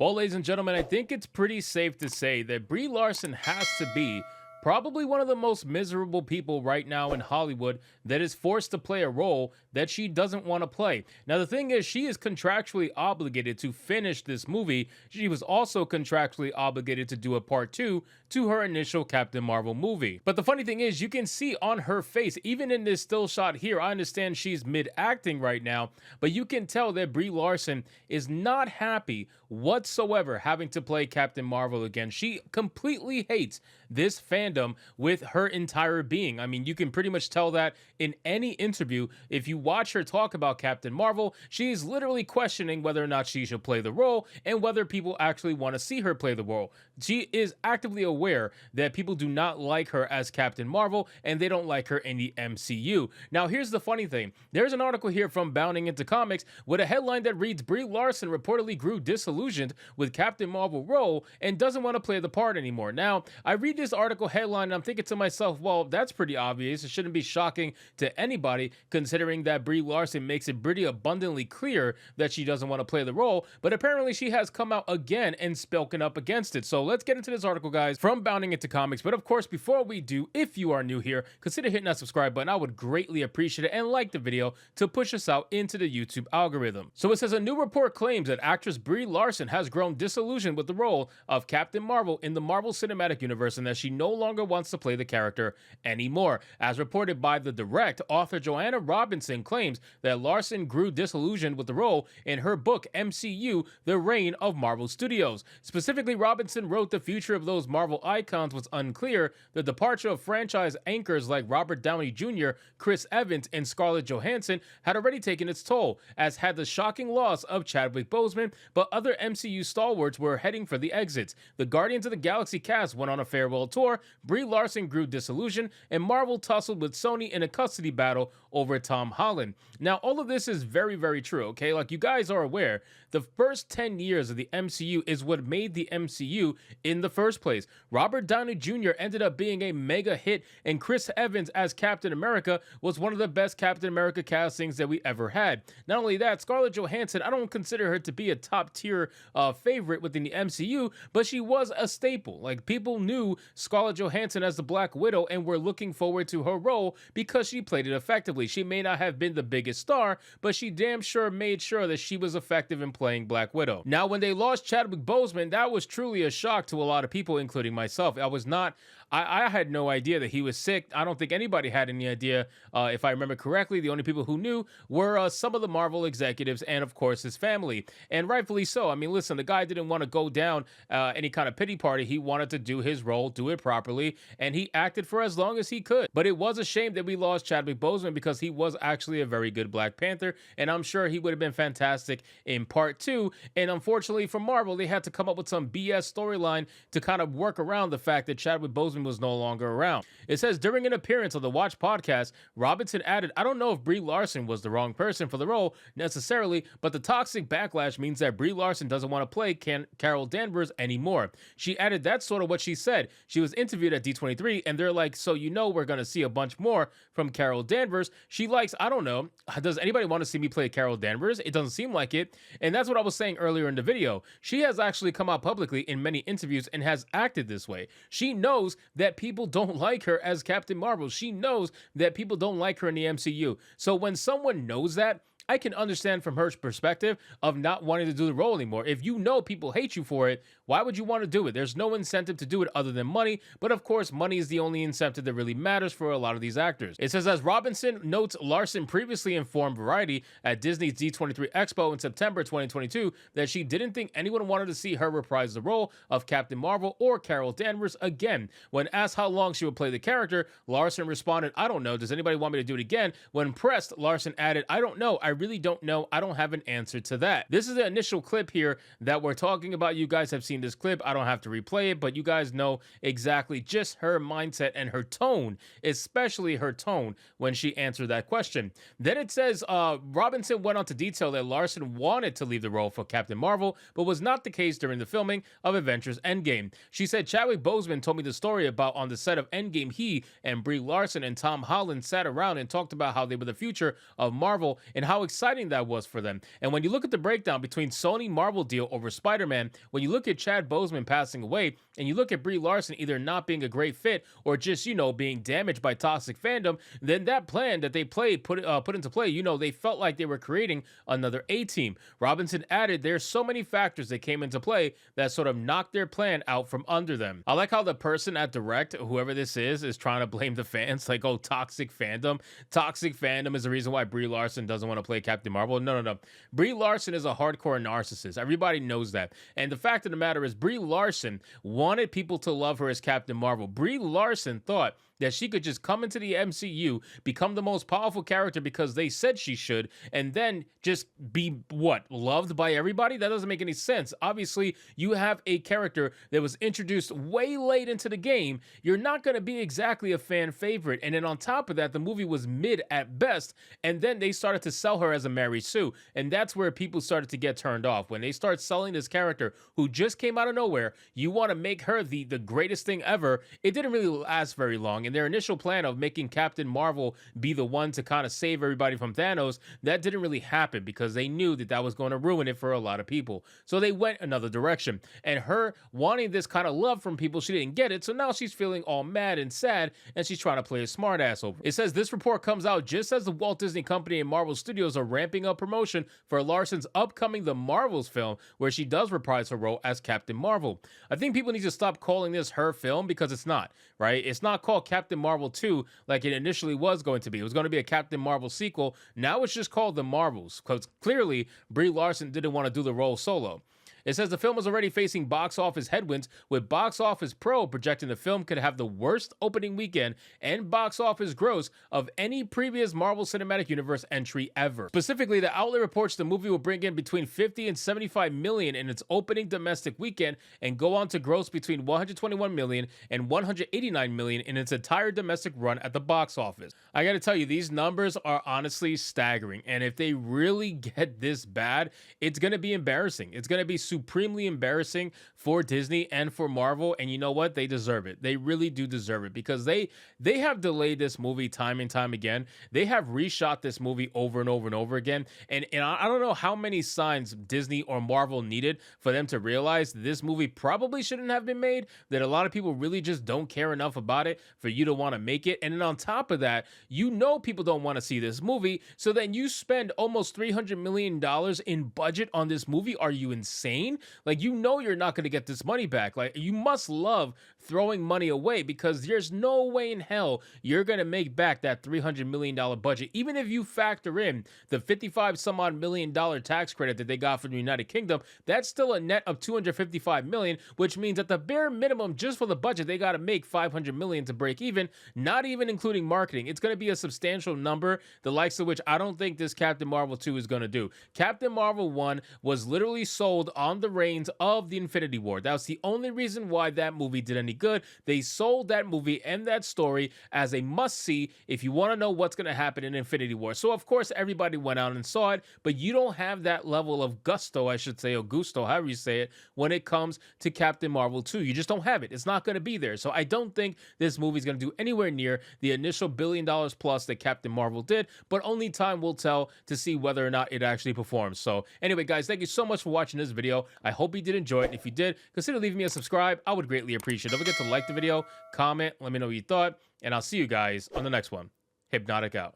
Well, ladies and gentlemen, I think it's pretty safe to say that Brie Larson has to be probably one of the most miserable people right now in Hollywood that is forced to play a role that she doesn't want to play. Now, the thing is, she is contractually obligated to finish this movie. She was also contractually obligated to do a part two to her initial Captain Marvel movie. But the funny thing is, you can see on her face, even in this still shot here, I understand she's mid-acting right now, but you can tell that Brie Larson is not happy whatsoever having to play Captain Marvel again. She completely hates this fandom with her entire being. I mean, you can pretty much tell that in any interview. If you watch her talk about Captain Marvel, she's literally questioning whether or not she should play the role and whether people actually want to see her play the role. She is actively aware that people do not like her as Captain Marvel and they don't like her in the MCU. Now, here's the funny thing. There's an article here from Bounding Into Comics with a headline that reads, Brie Larson reportedly grew disillusioned with Captain Marvel role and doesn't want to play the part anymore. Now, I read this article headline and I'm thinking to myself, well, that's pretty obvious. It shouldn't be shocking to anybody considering that Brie Larson makes it pretty abundantly clear that she doesn't want to play the role, but apparently she has come out again and spoken up against it. So let's get into this article, guys, from Bounding Into Comics. But of course, before we do, if you are new here, consider hitting that subscribe button. I would greatly appreciate it, and like the video to push us out into the YouTube algorithm. So it says a new report claims that actress Brie Larson has grown disillusioned with the role of Captain Marvel in the Marvel Cinematic Universe and that she no longer wants to play the character anymore. As reported by The Direct, author Joanna Robinson claims that Larson grew disillusioned with the role in her book MCU: The Reign of Marvel Studios. Specifically, Robinson wrote the future of those Marvel icons was unclear. The departure of franchise anchors like Robert Downey Jr., Chris Evans, and Scarlett Johansson had already taken its toll, as had the shocking loss of Chadwick Boseman, but other MCU stalwarts were heading for the exits. The Guardians of the Galaxy cast went on a farewell tour, Brie Larson grew disillusioned, and Marvel tussled with Sony in a custody battle over Tom Holland. Now, all of this is very, very true, okay? Like, you guys are aware, the first 10 years of the MCU is what made the MCU in the first place. Robert Downey Jr. ended up being a mega hit, and Chris Evans as Captain America was one of the best Captain America castings that we ever had. Not only that, Scarlett Johansson, I don't consider her to be a top-tier favorite within the MCU, but she was a staple. Like, people knew Scarlett Johansson as the Black Widow and were looking forward to her role because she played it effectively. She may not have been the biggest star, but she damn sure made sure that she was effective in playing Black Widow. Now, when they lost Chadwick Boseman, that was truly a shock to a lot of people, including myself. I had no idea that he was sick. I don't think anybody had any idea. If I remember correctly, the only people who knew were some of the Marvel executives and, of course, his family. And rightfully so. I mean, listen, the guy didn't want to go down any kind of pity party. He wanted to do his role, do it properly, and he acted for as long as he could. But it was a shame that we lost Chadwick Boseman because he was actually a very good Black Panther, and I'm sure he would have been fantastic in part two. And unfortunately for Marvel, they had to come up with some BS storyline to kind of work around the fact that Chadwick Boseman was no longer around. It says, during an appearance on the Watch podcast, Robinson added, I don't know if Brie Larson was the wrong person for the role necessarily, but the toxic backlash means that Brie Larson doesn't want to play Carol Danvers anymore. She added, that's sort of what she said. She was interviewed at D23 and they're like, so you know we're going to see a bunch more from Carol Danvers. She likes, I don't know, does anybody want to see me play Carol Danvers? It doesn't seem like it. And that's what I was saying earlier in the video. She has actually come out publicly in many interviews and has acted this way. She knows that people don't like her as Captain Marvel. She knows that people don't like her in the MCU. So when someone knows that, I can understand from her perspective of not wanting to do the role anymore. If you know people hate you for it, why would you want to do it? There's no incentive to do it other than money, but of course, money is the only incentive that really matters for a lot of these actors. It says, as Robinson notes, Larson previously informed Variety at Disney's D23 Expo in September 2022 that she didn't think anyone wanted to see her reprise the role of Captain Marvel or Carol Danvers again. When asked how long she would play the character, Larson responded, I don't know. Does anybody want me to do it again? When pressed, Larson added, I don't know. I really don't know. I don't have an answer to that. This is the initial clip here that we're talking about. You guys have seen this clip. I don't have to replay it, but you guys know exactly just her mindset and her tone, especially her tone when she answered that question. Then it says, Robinson went on to detail that Larson wanted to leave the role for Captain Marvel, but was not the case during the filming of Avengers Endgame. She said, Chadwick Boseman told me the story about on the set of Endgame, he and Brie Larson and Tom Holland sat around and talked about how they were the future of Marvel and how exciting that was for them. And when you look at the breakdown between Sony Marvel deal over Spider-Man, when you look at Chad Boseman passing away, and you look at Brie Larson either not being a great fit or just, being damaged by toxic fandom, then that plan that they put into play, they felt like they were creating another A-team. Robinson added, there's so many factors that came into play that sort of knocked their plan out from under them. I like how the person at Direct, whoever this is trying to blame the fans, like, oh, toxic fandom. Toxic fandom is the reason why Brie Larson doesn't want to play Captain Marvel. No. Brie Larson is a hardcore narcissist. Everybody knows that. And the fact of the matter is, Brie Larson wanted people to love her as Captain Marvel. Brie Larson thought that she could just come into the MCU, become the most powerful character because they said she should, and then just be, loved by everybody? That doesn't make any sense. Obviously, you have a character that was introduced way late into the game. You're not going to be exactly a fan favorite. And then on top of that, the movie was mid at best, and then they started to sell her as a Mary Sue. And that's where people started to get turned off. When they start selling this character who just came out of nowhere, you want to make her the greatest thing ever. It didn't really last very long. And their initial plan of making Captain Marvel be the one to kind of save everybody from Thanos, that didn't really happen because they knew that was going to ruin it for a lot of people. So they went another direction. And her wanting this kind of love from people, she didn't get it. So now she's feeling all mad and sad, and she's trying to play a smart ass over. It says this report comes out just as the Walt Disney Company and Marvel Studios are ramping up promotion for Larson's upcoming The Marvels film, where she does reprise her role as Captain Marvel. I think people need to stop calling this her film because it's not, right? It's not called Captain Marvel 2 like it initially was going to be. It was going to be a Captain Marvel sequel. Now it's just called The Marvels because clearly Brie Larson didn't want to do the role solo. It says the film is already facing box office headwinds, with Box Office Pro projecting the film could have the worst opening weekend and box office gross of any previous Marvel Cinematic Universe entry ever. Specifically, the outlet reports the movie will bring in between 50 and 75 million in its opening domestic weekend and go on to gross between 121 million and 189 million in its entire domestic run at the box office. I gotta tell you, these numbers are honestly staggering, and if they really get this bad, it's gonna be embarrassing. It's gonna be supremely embarrassing for Disney and for Marvel, and you know what? They deserve it. They really do deserve it because they have delayed this movie time and time again. They have reshot this movie over and over and over again, and I don't know how many signs Disney or Marvel needed for them to realize this movie probably shouldn't have been made, that a lot of people really just don't care enough about it for you to want to make it. And then on top of that, people don't want to see this movie, so then you spend almost $300 million in budget on this movie. Are you insane? Like, you're not going to get this money back. Like, you must love throwing money away because there's no way in hell you're going to make back that $300 million budget. Even if you factor in the 55 some odd million dollar tax credit that they got from the United Kingdom, that's still a net of 255 million, which means at the bare minimum, just for the budget, they got to make 500 million to break even, not even including marketing. It's going to be a substantial number, the likes of which I don't think this Captain Marvel 2 is going to do. Captain Marvel 1 was literally sold on the reins of the Infinity War. That was the only reason why that movie did any good. They sold that movie and that story as a must-see if you want to know what's going to happen in Infinity War. So, of course, everybody went out and saw it, but you don't have that level of gusto, I should say, or gusto, however you say it, when it comes to Captain Marvel 2. You just don't have it. It's not going to be there. So I don't think this movie is going to do anywhere near the initial $1 billion plus that Captain Marvel did, but only time will tell to see whether or not it actually performs. So anyway, guys, thank you so much for watching this video. I hope you did enjoy it. If you did, consider leaving me a subscribe. I would greatly appreciate it. Don't forget to like the video, comment, let me know what you thought, and I'll see you guys on the next one. Hypnotic out.